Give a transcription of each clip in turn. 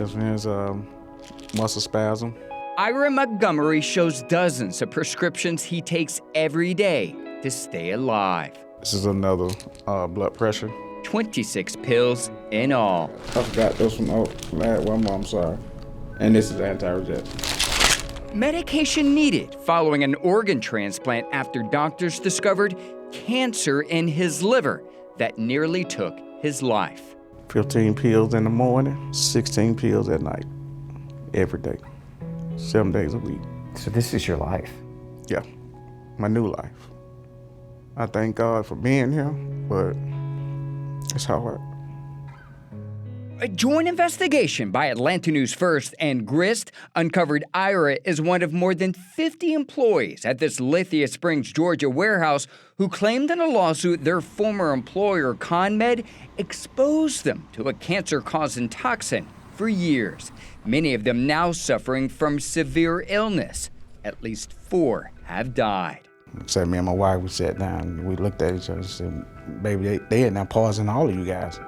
This one is muscle spasm. Ira Montgomery shows dozens of prescriptions he takes every day to stay alive. This is another blood pressure. 26 pills in all. I forgot those from one more, I'm sorry. And this is anti-rejection. Medication needed following an organ transplant after doctors discovered cancer in his liver that nearly took his life. 15 pills in the morning, 16 pills at night, every day, 7 days a week. So this is your life? Yeah, my new life. I thank God for being here, but it's hard. A joint investigation by Atlanta News First and Grist uncovered Ira is one of more than 50 employees at this Lithia Springs, Georgia warehouse who claimed in a lawsuit their former employer, ConMed, exposed them to a cancer-causing toxin for years. Many of them now suffering from severe illness. At least 4 have died. So me and my wife, we sat down and we looked at each other and said, baby, they are now pausing all of you guys.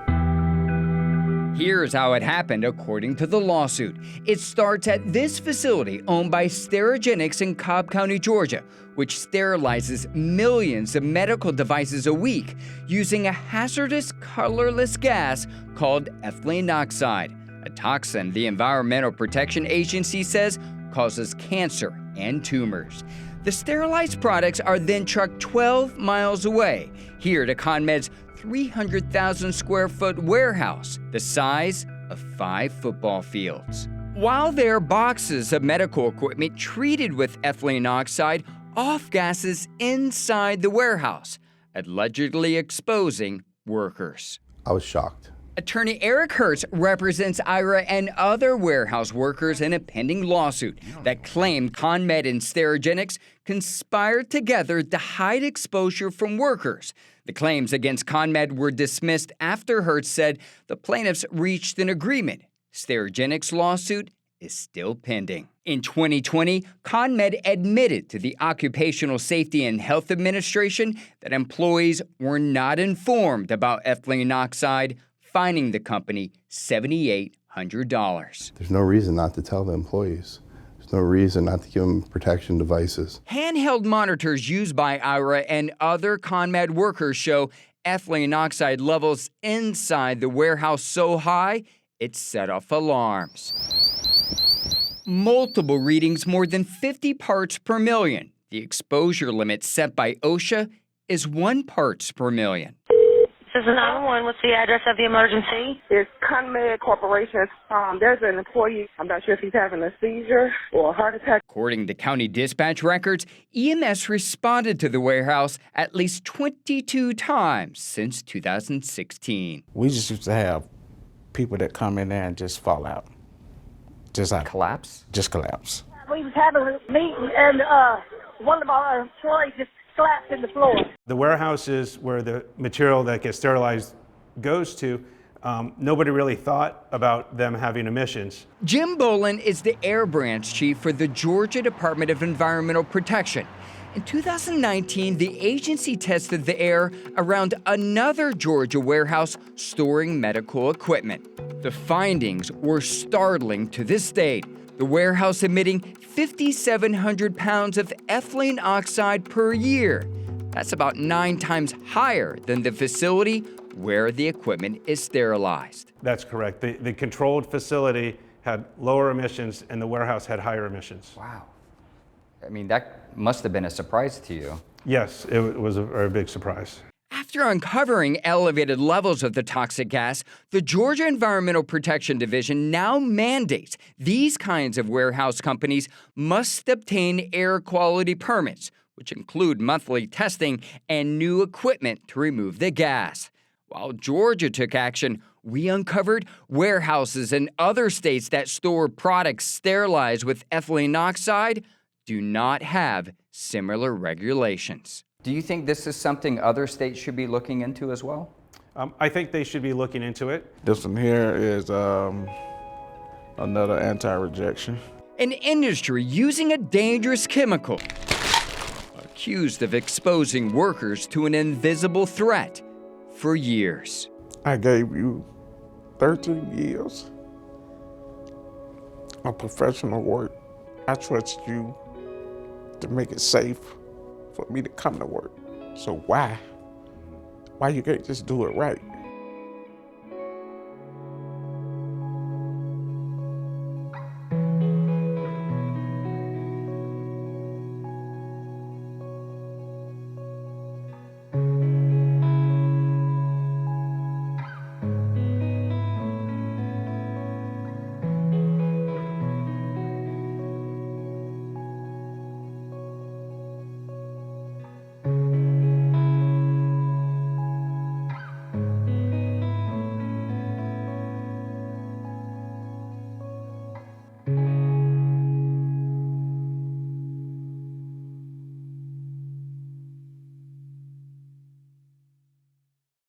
Here's how it happened according to the lawsuit. It starts at this facility owned by Sterigenics in Cobb County, Georgia, which sterilizes millions of medical devices a week using a hazardous colorless gas called ethylene oxide, a toxin the Environmental Protection Agency says causes cancer and tumors. The sterilized products are then trucked 12 miles away, here to ConMed's 300,000 square foot warehouse, the size of 5 football fields. While there are boxes of medical equipment treated with ethylene oxide, off gases inside the warehouse, allegedly exposing workers. I was shocked. Attorney Eric Hertz represents Ira and other warehouse workers in a pending lawsuit that claimed ConMed and Sterigenics conspired together to hide exposure from workers. The claims against ConMed were dismissed after Hertz said the plaintiffs reached an agreement. Sterigenics' lawsuit is still pending. In 2020, ConMed admitted to the Occupational Safety and Health Administration that employees were not informed about ethylene oxide, fining the company $7,800. There's no reason not to tell the employees. There's no reason not to give them protection devices. Handheld monitors used by Ira and other ConMed workers show ethylene oxide levels inside the warehouse so high, it set off alarms. Multiple readings more than 50 parts per million. The exposure limit set by OSHA is 1 parts per million. This is 911. What's the address of the emergency? It's ConMed Corporation. There's an employee. I'm not sure if he's having a seizure or a heart attack. According to county dispatch records, EMS responded to the warehouse at least 22 times since 2016. We just used to have people that come in there and just fall out. Just like Collapse? Just collapse. We was having a meeting and one of our employees just collapsed in the floor. The warehouse is where the material that gets sterilized goes to. Nobody really thought about them having emissions. Jim Bolin is the Air Branch Chief for the Georgia Department of Environmental Protection. In 2019, the agency tested the air around another Georgia warehouse storing medical equipment. The findings were startling to this state. The warehouse emitting 5,700 pounds of ethylene oxide per year. That's about 9 times higher than the facility where the equipment is sterilized. That's correct. The controlled facility had lower emissions and the warehouse had higher emissions. Wow. I mean, that must have been a surprise to you. Yes, it was a very big surprise. After uncovering elevated levels of the toxic gas, the Georgia Environmental Protection Division now mandates these kinds of warehouse companies must obtain air quality permits, which include monthly testing and new equipment to remove the gas. While Georgia took action, we uncovered warehouses in other states that store products sterilized with ethylene oxide do not have similar regulations. Do you think this is something other states should be looking into as well? I think they should be looking into it. This one here is another anti-rejection. An industry using a dangerous chemical, accused of exposing workers to an invisible threat for years. I gave you 13 years. a professional work. I trust you to make it safe for me to come to work. So why you can't just do it right?